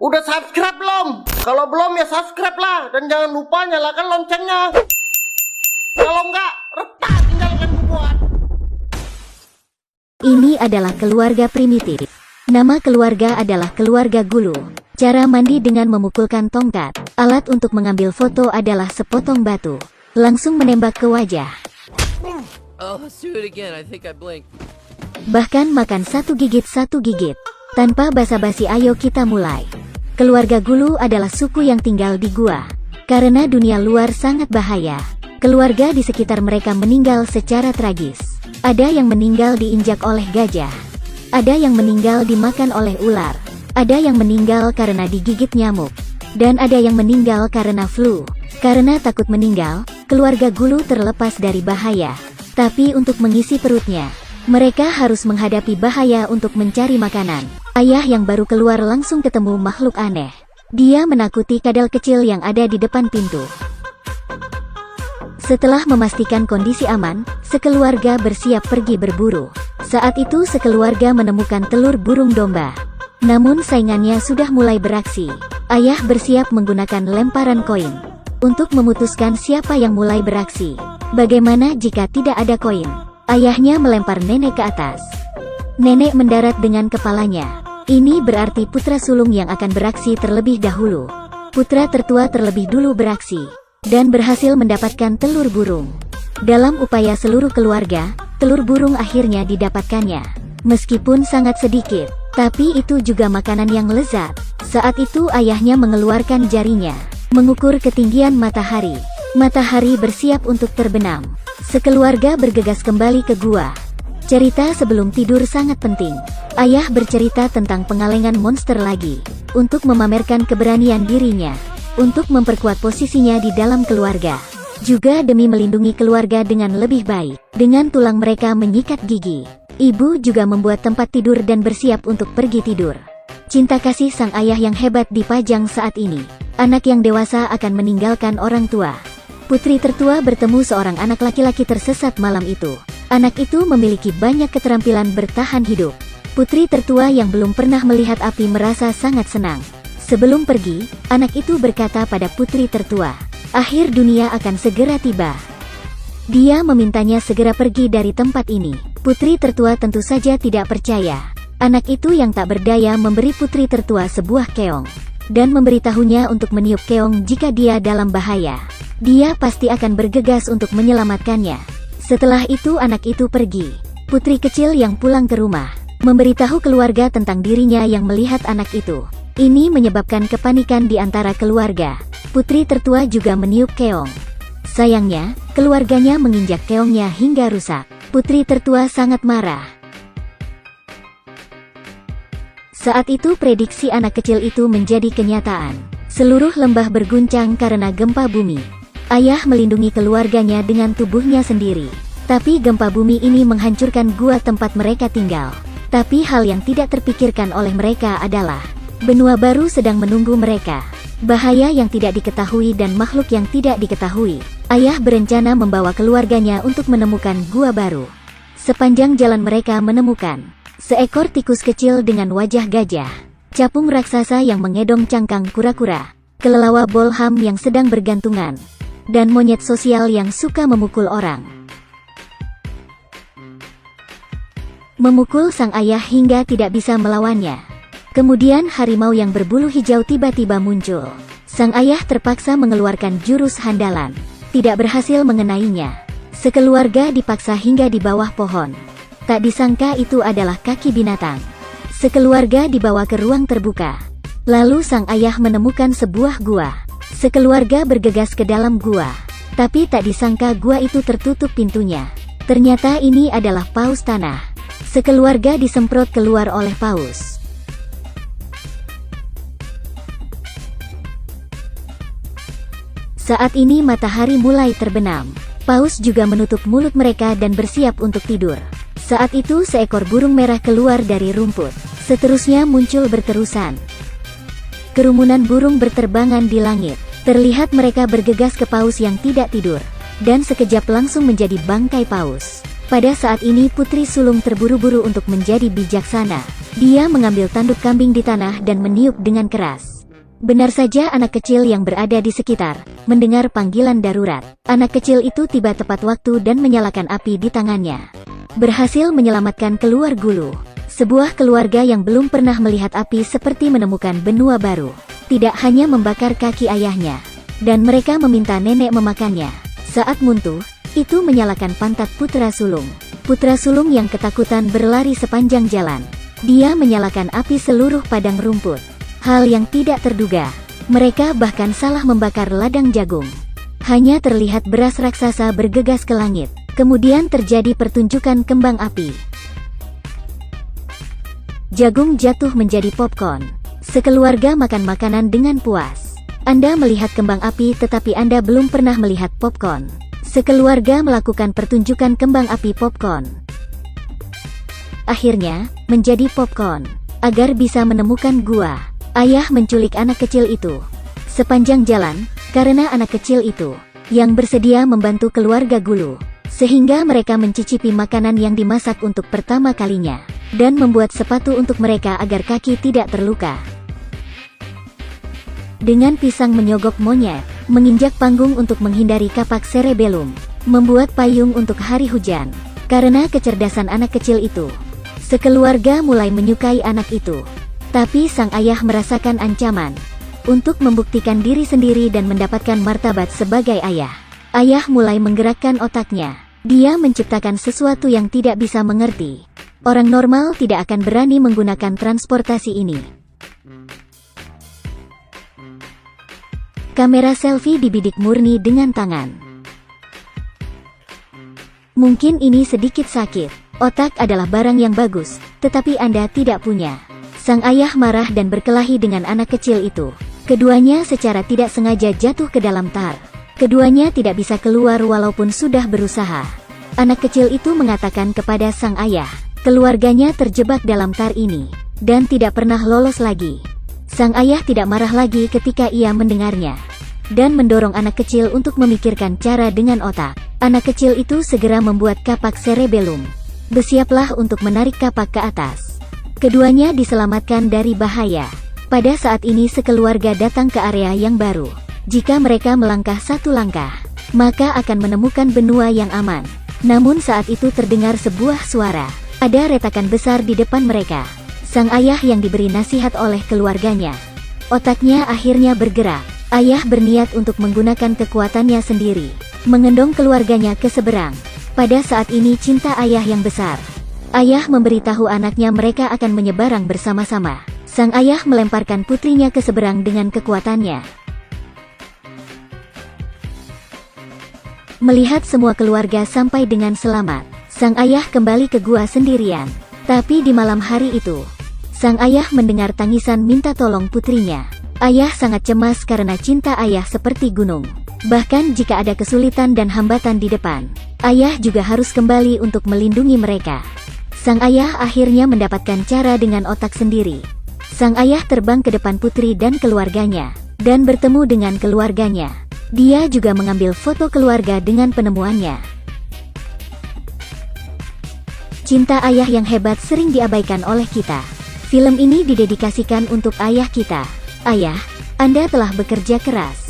Udah subscribe belum? Kalau belum ya subscribe lah. Dan jangan lupa nyalakan loncengnya. Kalau enggak, retak tinggalkan buat. Ini adalah keluarga primitif. Nama keluarga adalah keluarga Gulu. Cara mandi dengan memukulkan tongkat. Alat untuk mengambil foto adalah sepotong batu. Langsung menembak ke wajah. Oh, let's do it again. I think I blinked. Bahkan makan satu gigit. Tanpa basa-basi ayo kita mulai. Keluarga Gulu adalah suku yang tinggal di gua. Karena dunia luar sangat bahaya. Keluarga di sekitar mereka meninggal secara tragis. Ada yang meninggal diinjak oleh gajah. Ada yang meninggal dimakan oleh ular. Ada yang meninggal karena digigit nyamuk. Dan ada yang meninggal karena flu. Karena takut meninggal, keluarga Gulu terlepas dari bahaya. Tapi untuk mengisi perutnya, mereka harus menghadapi bahaya untuk mencari makanan. Ayah yang baru keluar langsung ketemu makhluk aneh. Dia menakuti kadal kecil yang ada di depan pintu. Setelah memastikan kondisi aman, sekeluarga bersiap pergi berburu. Saat itu sekeluarga menemukan telur burung domba. Namun saingannya sudah mulai beraksi. Ayah bersiap menggunakan lemparan koin untuk memutuskan siapa yang mulai beraksi. Bagaimana jika tidak ada koin? Ayahnya melempar nenek ke atas. Nenek mendarat dengan kepalanya. Ini berarti putra sulung yang akan beraksi terlebih dahulu. Putra tertua terlebih dulu beraksi dan berhasil mendapatkan telur burung. Dalam upaya seluruh keluarga, telur burung akhirnya didapatkannya. Meskipun sangat sedikit, tapi itu juga makanan yang lezat. Saat itu ayahnya mengeluarkan jarinya, mengukur ketinggian matahari. Matahari bersiap untuk terbenam. Sekeluarga bergegas kembali ke gua. Cerita sebelum tidur sangat penting. Ayah bercerita tentang pengalengan monster lagi, untuk memamerkan keberanian dirinya, untuk memperkuat posisinya di dalam keluarga, juga demi melindungi keluarga dengan lebih baik. Dengan tulang mereka menyikat gigi, ibu juga membuat tempat tidur dan bersiap untuk pergi tidur. Cinta kasih sang ayah yang hebat dipajang saat ini. Anak yang dewasa akan meninggalkan orang tua. Putri tertua bertemu seorang anak laki-laki tersesat malam itu. Anak itu memiliki banyak keterampilan bertahan hidup. Putri tertua yang belum pernah melihat api merasa sangat senang. Sebelum pergi, anak itu berkata pada putri tertua, akhir dunia akan segera tiba. Dia memintanya segera pergi dari tempat ini. Putri tertua tentu saja tidak percaya. Anak itu yang tak berdaya memberi putri tertua sebuah keong dan memberitahunya untuk meniup keong jika dia dalam bahaya. Dia pasti akan bergegas untuk menyelamatkannya. Setelah itu anak itu pergi. Putri kecil yang pulang ke rumah memberitahu keluarga tentang dirinya yang melihat anak itu. Ini menyebabkan kepanikan di antara keluarga. Putri tertua juga meniup keong. Sayangnya, keluarganya menginjak keongnya hingga rusak. Putri tertua sangat marah. Saat itu prediksi anak kecil itu menjadi kenyataan. Seluruh lembah berguncang karena gempa bumi. Ayah melindungi keluarganya dengan tubuhnya sendiri. Tapi gempa bumi ini menghancurkan gua tempat mereka tinggal. Tapi hal yang tidak terpikirkan oleh mereka adalah benua baru sedang menunggu mereka. Bahaya yang tidak diketahui dan makhluk yang tidak diketahui. Ayah berencana membawa keluarganya untuk menemukan gua baru. Sepanjang jalan mereka menemukan seekor tikus kecil dengan wajah gajah, capung raksasa yang mengedong cangkang kura-kura, kelelawar bolham yang sedang bergantungan, dan monyet sosial yang suka memukul orang. Memukul sang ayah hingga tidak bisa melawannya. Kemudian harimau yang berbulu hijau tiba-tiba muncul. Sang ayah terpaksa mengeluarkan jurus handalan. Tidak berhasil mengenainya. Sekeluarga dipaksa hingga di bawah pohon. Tak disangka itu adalah kaki binatang. Sekeluarga dibawa ke ruang terbuka. Lalu sang ayah menemukan sebuah gua. Sekeluarga bergegas ke dalam gua. Tapi tak disangka gua itu tertutup pintunya. Ternyata ini adalah paus tanah. Sekeluarga disemprot keluar oleh paus. Saat ini matahari mulai terbenam. Paus juga menutup mulut mereka dan bersiap untuk tidur. Saat itu seekor burung merah keluar dari rumput. Seterusnya muncul berterusan. Kerumunan burung berterbangan di langit. Terlihat mereka bergegas ke paus yang tidak tidur. Dan sekejap langsung menjadi bangkai paus. Pada saat ini putri sulung terburu-buru untuk menjadi bijaksana. Dia mengambil tanduk kambing di tanah dan meniup dengan keras. Benar saja anak kecil yang berada di sekitar mendengar panggilan darurat. Anak kecil itu tiba tepat waktu dan menyalakan api di tangannya. Berhasil menyelamatkan keluar Gulu. Sebuah keluarga yang belum pernah melihat api seperti menemukan benua baru. Tidak hanya membakar kaki ayahnya, dan mereka meminta nenek memakannya. Saat Muntu itu menyalakan pantat putra sulung. Putra sulung yang ketakutan berlari sepanjang jalan. Dia menyalakan api seluruh padang rumput. Hal yang tidak terduga, mereka bahkan salah membakar ladang jagung. Hanya terlihat beras raksasa bergegas ke langit. Kemudian terjadi pertunjukan kembang api. Jagung jatuh menjadi popcorn. Sekeluarga makan makanan dengan puas. Anda melihat kembang api tetapi Anda belum pernah melihat popcorn. Sekeluarga melakukan pertunjukan kembang api popcorn. Akhirnya, menjadi popcorn. Agar bisa menemukan gua, ayah menculik anak kecil itu. Sepanjang jalan, karena anak kecil itu yang bersedia membantu keluarga Gulu, sehingga mereka mencicipi makanan yang dimasak untuk pertama kalinya, dan membuat sepatu untuk mereka agar kaki tidak terluka. Dengan pisang menyogok monyet, menginjak panggung untuk menghindari kapak cerebellum, membuat payung untuk hari hujan. Karena kecerdasan anak kecil itu, sekeluarga mulai menyukai anak itu. Tapi sang ayah merasakan ancaman untuk membuktikan diri sendiri dan mendapatkan martabat sebagai ayah. Ayah mulai menggerakkan otaknya. Dia menciptakan sesuatu yang tidak bisa mengerti. Orang normal tidak akan berani menggunakan transportasi ini. Kamera selfie dibidik murni dengan tangan. Mungkin ini sedikit sakit. Otak adalah barang yang bagus, tetapi Anda tidak punya. Sang ayah marah dan berkelahi dengan anak kecil itu. Keduanya secara tidak sengaja jatuh ke dalam tar. Keduanya tidak bisa keluar walaupun sudah berusaha. Anak kecil itu mengatakan kepada sang ayah, keluarganya terjebak dalam tar ini, dan tidak pernah lolos lagi. Sang ayah tidak marah lagi ketika ia mendengarnya, dan mendorong anak kecil untuk memikirkan cara dengan otak. Anak kecil itu segera membuat kapak cerebellum. Bersiaplah untuk menarik kapak ke atas. Keduanya diselamatkan dari bahaya. Pada saat ini sekeluarga datang ke area yang baru. Jika mereka melangkah satu langkah, maka akan menemukan benua yang aman. Namun saat itu terdengar sebuah suara. Ada retakan besar di depan mereka. Sang ayah yang diberi nasihat oleh keluarganya. Otaknya akhirnya bergerak. Ayah berniat untuk menggunakan kekuatannya sendiri, mengendong keluarganya ke seberang. Pada saat ini cinta ayah yang besar. Ayah memberitahu anaknya mereka akan menyeberang bersama-sama. Sang ayah melemparkan putrinya ke seberang dengan kekuatannya. Melihat semua keluarga sampai dengan selamat, sang ayah kembali ke gua sendirian. Tapi di malam hari itu, sang ayah mendengar tangisan minta tolong putrinya. Ayah sangat cemas karena cinta ayah seperti gunung. Bahkan jika ada kesulitan dan hambatan di depan, ayah juga harus kembali untuk melindungi mereka. Sang ayah akhirnya mendapatkan cara dengan otak sendiri. Sang ayah terbang ke depan putri dan keluarganya, dan bertemu dengan keluarganya. Dia juga mengambil foto keluarga dengan penemuannya. Cinta ayah yang hebat sering diabaikan oleh kita. Film ini didedikasikan untuk ayah kita. Ayah, Anda telah bekerja keras.